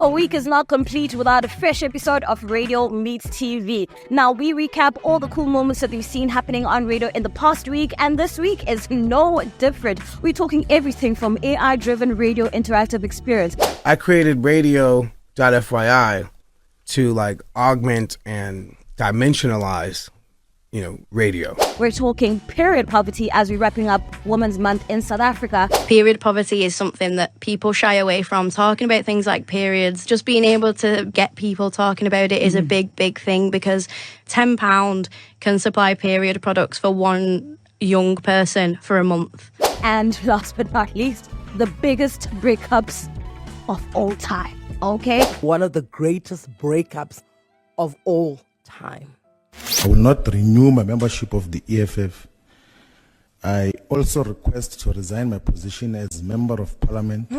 A week is not complete without a fresh episode of Radio Meets TV. Now, we recap all the cool moments that we've seen happening on radio in the past week, and this week is no different. We're talking everything from AI-driven radio interactive experience. I created radio.fyi to augment and dimensionalize radio. We're talking period poverty as we're wrapping up Women's Month in South Africa. Period poverty is something that people shy away from. Talking about things like periods, just being able to get people talking about it is a big, big thing, because £10 can supply period products for one young person for a month. And last but not least, the biggest breakups of all time. Okay? One of the greatest breakups of all time. I will not renew my membership of the EFF. I also request to resign my position as Member of Parliament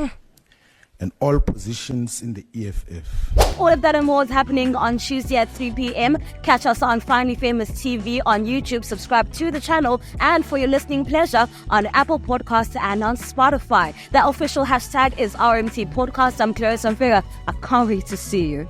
and all positions in the EFF. All of that and more is happening on Tuesday at 3 p.m. Catch us on Finally Famous TV on YouTube. Subscribe to the channel, and for your listening pleasure on Apple Podcasts and on Spotify. The official hashtag is RMT Podcast. I'm Clarissa Mfeka. I can't wait to see you.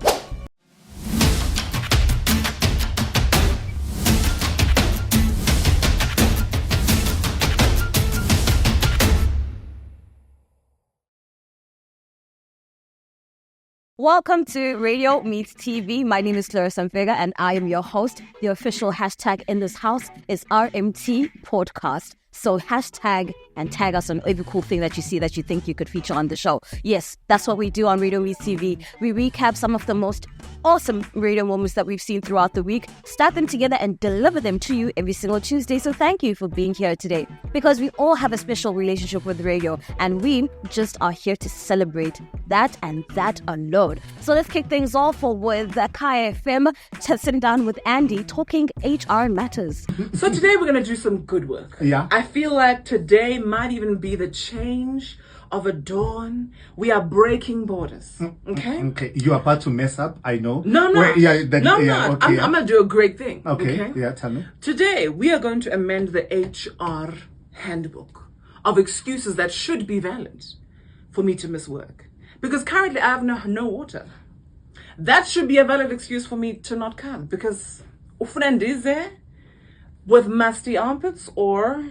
Welcome to Radio Meets TV. My name is Clarissa Mfeka and I am your host. The official hashtag in this house is RMT Podcast. So hashtag and tag us on every cool thing that you see that you think you could feature on the show. Yes, that's what we do on Radio Meets TV. We recap some of the most awesome radio moments that we've seen throughout the week, start them together and deliver them to you every single Tuesday. So thank you for being here today, because we all have a special relationship with radio and we just are here to celebrate that and that alone. So let's kick things off with Kaya FM, sitting down with Andy, talking HR matters. So today we're going to do some good work. Yeah. I feel like today might even be the change of a dawn. We are breaking borders. Okay? Okay. You're about to mess up, I know. No. Okay, I'm going to do a great thing. Okay. Yeah, tell me. Today we are going to amend the HR handbook of excuses that should be valid for me to miss work. Because currently I have no water. That should be a valid excuse for me to not come, because a friend is there with musty armpits, or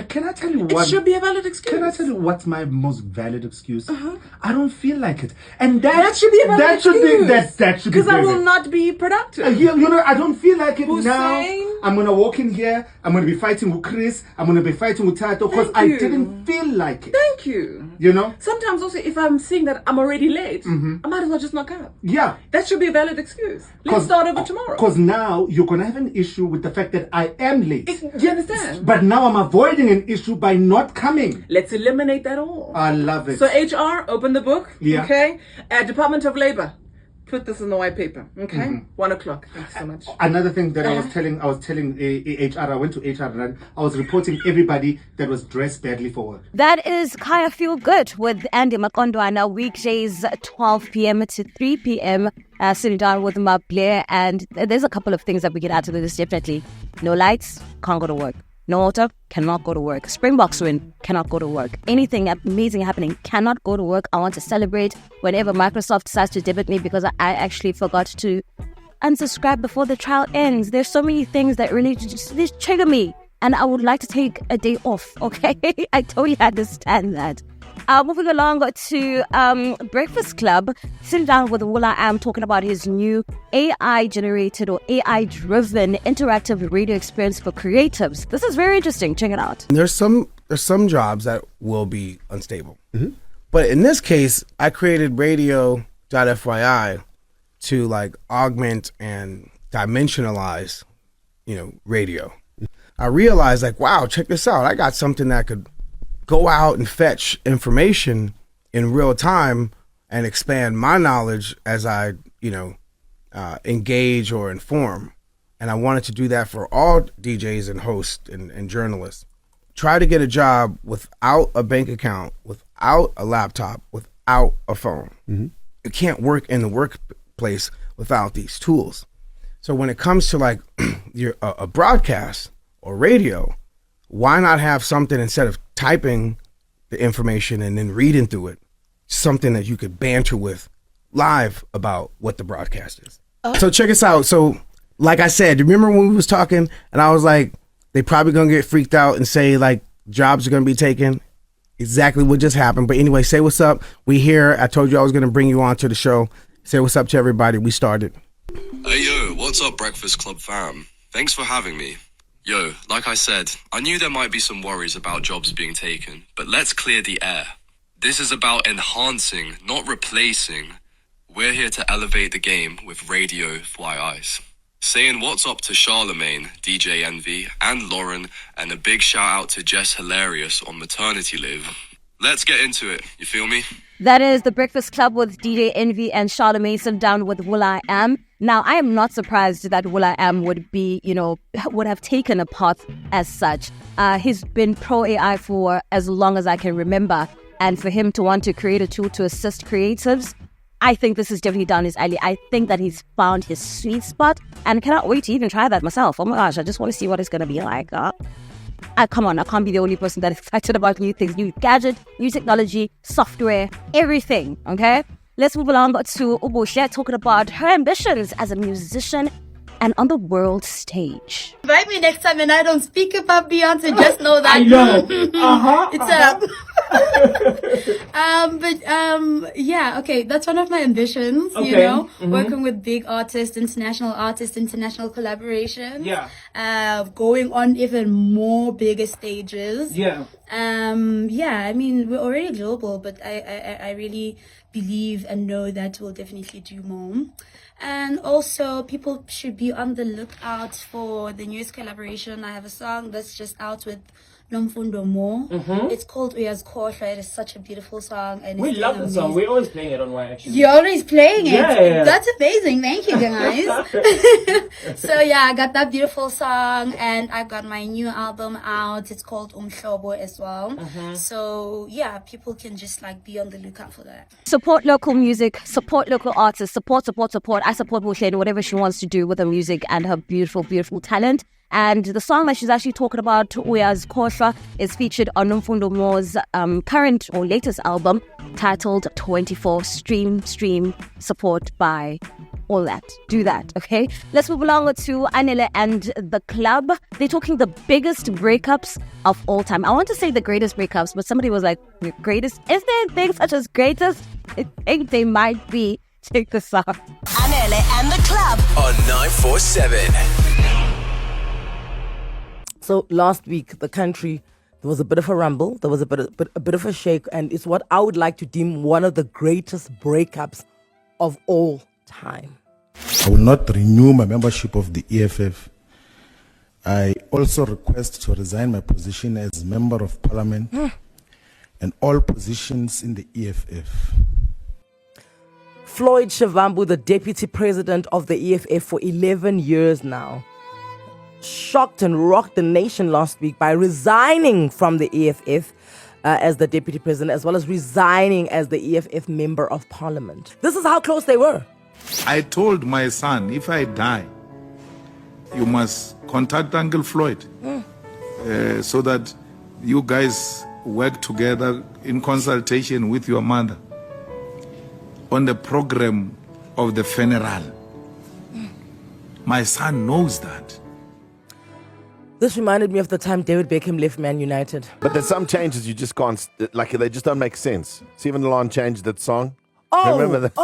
Can I tell you it what? should be a valid excuse. Can I tell you what's my most valid excuse? I don't feel like it, and that should be a valid excuse. That should be because I will not be productive. I don't feel like it Hussein? now. I'm gonna walk in here. I'm gonna be fighting with Chris. I'm gonna be fighting with Tato because I didn't feel like it. Thank you. You know. Sometimes also, if I'm seeing that I'm already late, I might as well just not come. Yeah. That should be a valid excuse. Let's start over tomorrow. Because now you're gonna have an issue with the fact that I am late. Do you understand? But now I'm avoiding an issue by not coming. Let's eliminate that all. I love it. So HR, open the book. Yeah. Okay. Department of Labor, put this in the white paper. Okay. 1 o'clock. Thanks so much. Another thing that I was telling HR, I went to HR and I was reporting everybody that was dressed badly for work. That is Kaya Feel Good with Andy Makondwana, weekdays 12 p.m. to 3 p.m. Sitting down with my Blair, and there's a couple of things that we can add to this definitely. No lights, can't go to work. No water, cannot go to work. Springboks win, cannot go to work. Anything amazing happening, cannot go to work. I want to celebrate whenever Microsoft decides to debit me, because I actually forgot to unsubscribe before the trial ends. There's so many things that really just trigger me, and I would like to take a day off, okay? I totally understand that. Moving along to Breakfast Club, sitting down with Wula Am, talking about his new AI-generated or AI-driven interactive radio experience for creatives. This is very interesting. Check it out. There's some jobs that will be unstable. But in this case, I created radio.fyi to augment and dimensionalize, radio. I realized wow, check this out. I got something that could go out and fetch information in real time and expand my knowledge as I, engage or inform. And I wanted to do that for all DJs and hosts and journalists. Try to get a job without a bank account, without a laptop, without a phone. You can't work in the workplace without these tools. So when it comes to a broadcast or radio, why not have something, instead of typing the information and then reading through it, something that you could banter with live about what the broadcast is. So check us out. So like I said, remember when we was talking and I was like, they probably gonna get freaked out and say like jobs are gonna be taken. Exactly what just happened. But anyway, say what's up. We here. I told you I was gonna bring you on to the show. Say what's up to everybody. We started. Hey yo, what's up Breakfast Club fam? Thanks for having me. Yo, like I said, I knew there might be some worries about jobs being taken, but let's clear the air. This is about enhancing, not replacing. We're here to elevate the game with Radio Fly Eyes. Saying what's up to Charlemagne, DJ Envy, and Lauren, and a big shout out to Jess Hilarious on maternity leave. Let's get into it, you feel me? That is The Breakfast Club with DJ Envy and Charlemagne sit down with will.i.am. Now, I am not surprised that will.i.am would have taken a path as such. He's been pro-AI for as long as I can remember. And for him to want to create a tool to assist creatives, I think this is definitely down his alley. I think that he's found his sweet spot and cannot wait to even try that myself. Oh my gosh, I just want to see what it's going to be like. Come on, I can't be the only person that is excited about new things, new gadget, new technology, software, everything, okay? Let's move along to Uboshe talking about her ambitions as a musician and on the world stage. Invite me next time and I don't speak about Beyonce, just know that. I know. Yeah, okay, that's one of my ambitions, you know, working with big artists, international collaborations. Yeah. Going on even more bigger stages. Yeah. I mean, we're already global, but I really believe and know that we'll definitely do more. And also, people should be on the lookout for the newest collaboration. I have a song that's just out with Nomfundo Mo. It's called Uyaz Kosha. It is such a beautiful song. And we love the song. We're always playing it on Y, actually. You're always playing it? Yeah. That's amazing. Thank you, guys. So, yeah, I got that beautiful song. And I got my new album out. It's called Umhlobo as well. So, yeah, people can just, be on the lookout for that. Support local music, support local artists, support. I support Bushe in whatever she wants to do with her music and her beautiful, beautiful talent. And the song that she's actually talking about, Uyaz Kosha, is featured on Nomfundo Mo's current or latest album titled 24. Stream, support, buy, all that. Do that, okay? Let's move along to Anele and the club. They're talking the biggest breakups of all time. I want to say the greatest breakups, but somebody was like, greatest? Is there things such as greatest? I think they might be. Take this off. Anele and the club on 947. So last week, the country, there was a bit of a rumble, there was a bit of a shake, and it's what I would like to deem one of the greatest breakups of all time. I will not renew my membership of the EFF. I also request to resign my position as Member of Parliament and all positions in the EFF. Floyd Shivambu, the Deputy President of the EFF for 11 years now, shocked and rocked the nation last week by resigning from the EFF as the Deputy President, as well as resigning as the EFF Member of Parliament. This is how close they were. I told my son, if I die, you must contact Uncle Floyd so that you guys work together in consultation with your mother on the program of the funeral. My son knows that. This reminded me of the time David Beckham left Man United. But there's some changes you just can't, they just don't make sense. Stephen Lalonde changed that song. Oh, remember that?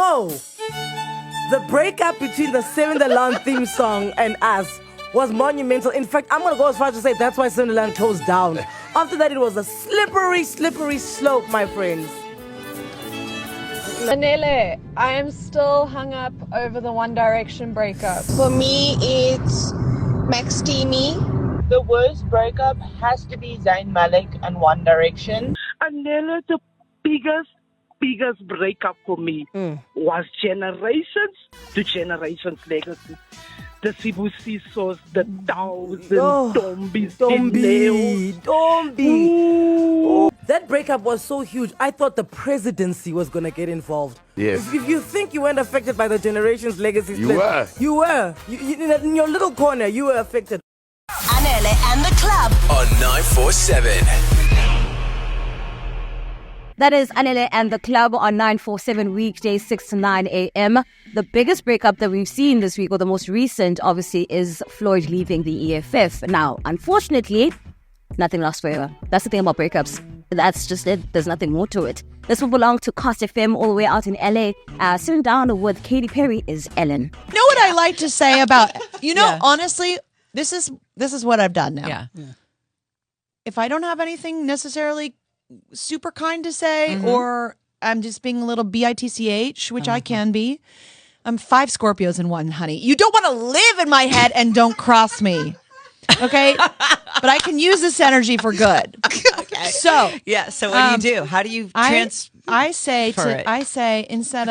The breakup between the Seven Alarm theme song and us was monumental. In fact, I'm going to go as far as to say that's why Seven Alarm closed down. After that, it was a slippery slope, my friends. Manele, I am still hung up over the One Direction breakup. For me, it's Max Teamy. The worst breakup has to be Zayn Malik and One Direction. Anele, the biggest breakup for me was Generations to Generations legacy. The Sibusisos, the Dows, the Dombi. That breakup was so huge. I thought the presidency was going to get involved. Yes. If you think you weren't affected by the Generations legacy split, you were. In your little corner, you were affected. Anele and the club on 947. That is Anele and the Club on 947 weekdays, 6 to 9 a.m. The biggest breakup that we've seen this week, or the most recent, obviously, is Floyd leaving the EFF. Now, unfortunately, nothing lasts forever. That's the thing about breakups. That's just it. There's nothing more to it. This will belong to KOST FM all the way out in LA. Sitting down with Katy Perry is Ellen. You know what I like to say about, honestly, this is what I've done now. Yeah. If I don't have anything necessarily super kind to say, or I'm just being a little bitch, which I can be, I'm 5 Scorpios in one, honey. You don't want to live in my head and don't cross me. Okay? But I can use this energy for good. Okay. So so what do you do? How do you I say instead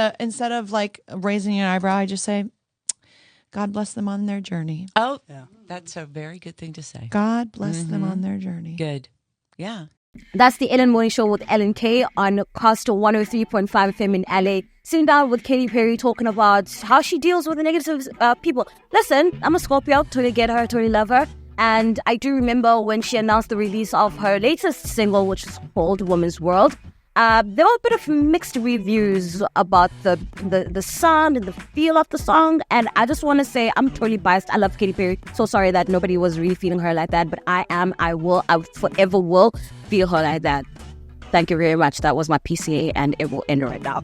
of like raising an eyebrow, I just say, God bless them on their journey. Oh, that's a very good thing to say. God bless them on their journey. Good. Yeah. That's the Ellen Morning Show with Ellen K on KOST 103.5 FM in LA. Sitting down with Katy Perry talking about how she deals with the negative people. Listen, I'm a Scorpio, totally get her, totally love her. And I do remember when she announced the release of her latest single, which is called Woman's World. There were a bit of mixed reviews about the sound and the feel of the song. And I just want to say I'm totally biased. I love Katy Perry. So sorry that nobody was really feeling her like that. But I forever will feel her like that. Thank you very much. That was my PCA and it will end right now.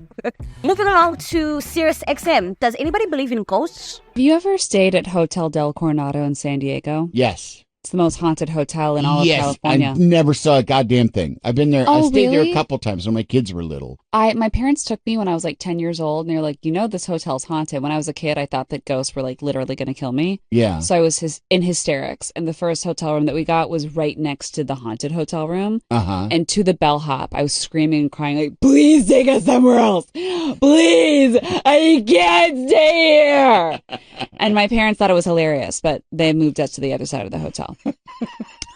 Moving along to Sirius XM. Does anybody believe in ghosts? Have you ever stayed at Hotel Del Coronado in San Diego? Yes. It's the most haunted hotel in all of California. I never saw a goddamn thing. I've been there. Oh, I stayed there really? a couple times when my kids were little. My parents took me when I was like 10 years old, and they were like, this hotel's haunted. When I was a kid, I thought that ghosts were like literally going to kill me. Yeah. So I was in hysterics. And the first hotel room that we got was right next to the haunted hotel room. Uh-huh. And to the bellhop, I was screaming and crying like, please take us somewhere else. Please. I can't stay here. And my parents thought it was hilarious, but they moved us to the other side of the hotel.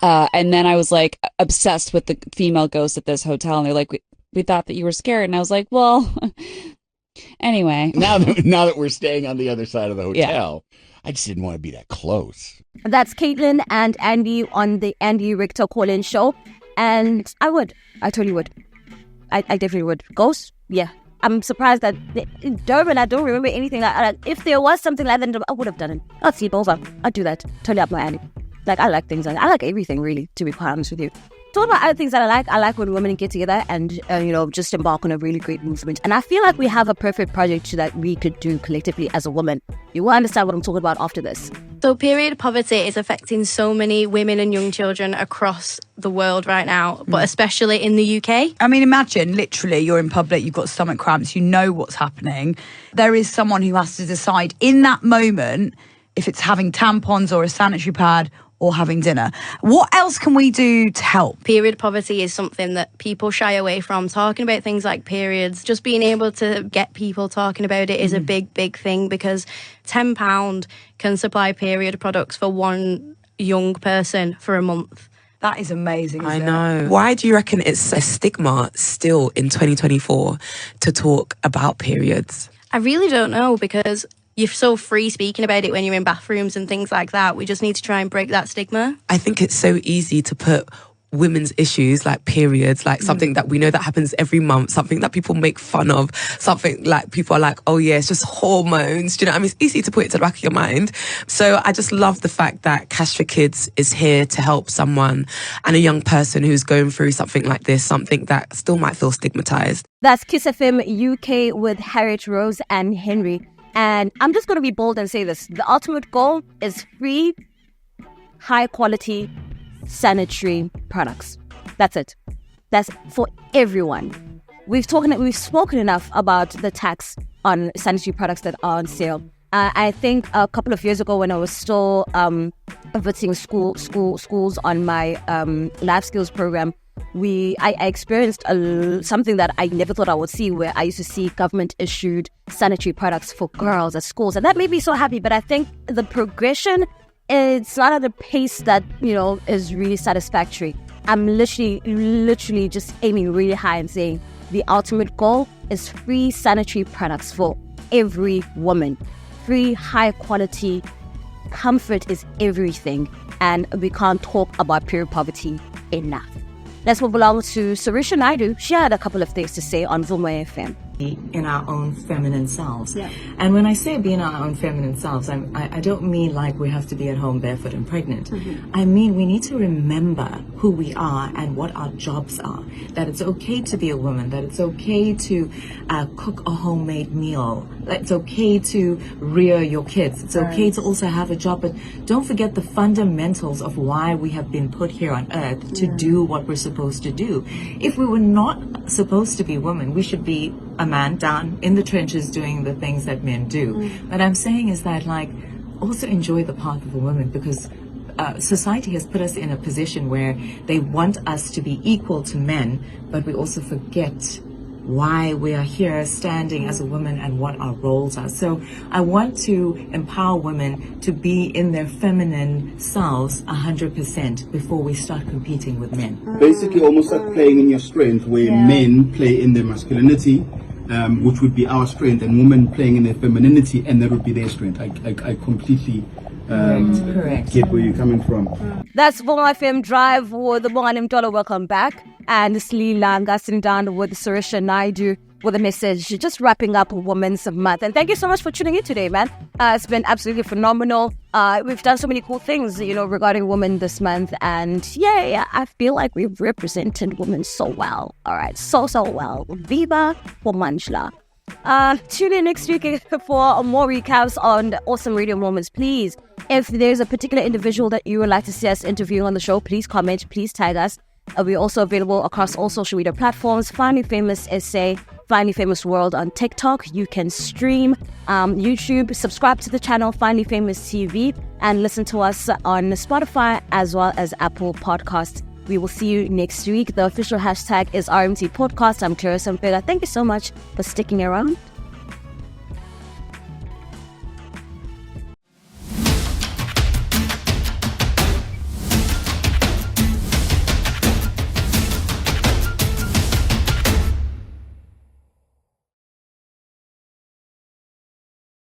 And then I was like obsessed with the female ghosts at this hotel, and they're like, we thought that you were scared, and I was like, well, anyway. Now that we're staying on the other side of the hotel, I just didn't want to be that close. That's Caitlin and Andy on the Andy Richter call-in show, and I totally would. I definitely would. Ghosts? Yeah. I'm surprised that in Durban, I don't remember anything like that. If there was something like that, I would have done it. I'd sleep over. I'd do that. Totally up my alley. Like, I like things. I like everything, really, to be quite honest with you. Talking about other things that I like when women get together and, just embark on a really great movement. And I feel like we have a perfect project that we could do collectively as a woman. You will understand what I'm talking about after this. So period poverty is affecting so many women and young children across the world right now, but especially in the UK. I mean, imagine literally you're in public, you've got stomach cramps, you know what's happening. There is someone who has to decide in that moment if it's having tampons or a sanitary pad or having dinner. What else can we do to help? Period poverty is something that people shy away from. Talking about things like periods, just being able to get people talking about it is a big, big thing, because £10 can supply period products for one young person for a month. That is amazing. I know. Why do you reckon it's a stigma still in 2024 to talk about periods? I really don't know, because you're so free speaking about it when you're in bathrooms and things like that. We just need to try and break that stigma. I think it's so easy to put women's issues like periods, like something that we know that happens every month, something that people make fun of, something like people are like, oh yeah, it's just hormones. Do you know what I mean? It's easy to put it to the back of your mind. So I just love the fact that Cash for Kids is here to help someone and a young person who's going through something like this, something that still might feel stigmatized. That's Kiss FM UK with Harriet Rose and Henry. And I'm just going to be bold and say this. The ultimate goal is free, high-quality, sanitary products. That's it. That's for everyone. We've spoken enough about the tax on sanitary products that are on sale. I think a couple of years ago when I was still visiting schools on my life skills program, I experienced something that I never thought I would see, where I used to see government-issued sanitary products for girls at schools. And that made me so happy. But I think the progression, it's not at a pace that, is really satisfactory. I'm literally just aiming really high and saying the ultimate goal is free sanitary products for every woman. Free, high quality. Comfort is everything. And we can't talk about period poverty enough. Let's move along to Sarusha Naidu. She had a couple of things to say on Vuma FM. In our own feminine selves. Yeah. And when I say be in our own feminine selves, I don't mean like we have to be at home barefoot and pregnant. I mean we need to remember who we are and what our jobs are. That it's okay to be a woman, that it's okay to cook a homemade meal, that it's okay to rear your kids, it's okay to also have a job, but don't forget the fundamentals of why we have been put here on earth to do what we're supposed to do. If we were not supposed to be women, we should be a man down in the trenches doing the things that men do. What I'm saying is that, like, also enjoy the path of a woman, because society has put us in a position where they want us to be equal to men, but we also forget why we are here standing as a woman and what our roles are. So I want to empower women to be in their feminine selves 100% before we start competing with men. Basically almost like playing in your strength, where men play in their masculinity, which would be our strength, and women playing in their femininity, and that would be their strength. I completely Correct. get where you're coming from. That's Vuma FM Drive with the Mohanim Dollar. Welcome back. And Slee Langa sitting down with Sarusha Naidu with a message, just wrapping up Women's Month. And thank you so much for tuning in today, man. It's been absolutely phenomenal. We've done so many cool things, regarding women this month. And yeah, I feel like we've represented women so well. All right, so well. Viva Womanjla. Tune in next week for more recaps on awesome radio moments. Please, if there's a particular individual that you would like to see us interview on the show, please comment, please tag us. We're also available across all social media platforms. Finally Famous SA, Finally Famous World on TikTok. You can stream YouTube, subscribe to the channel Finally Famous TV, and listen to us on Spotify as well as Apple Podcasts. We will see you next week. The official hashtag is RMT Podcast. I'm Clarissa Mfeka. Thank you so much for sticking around.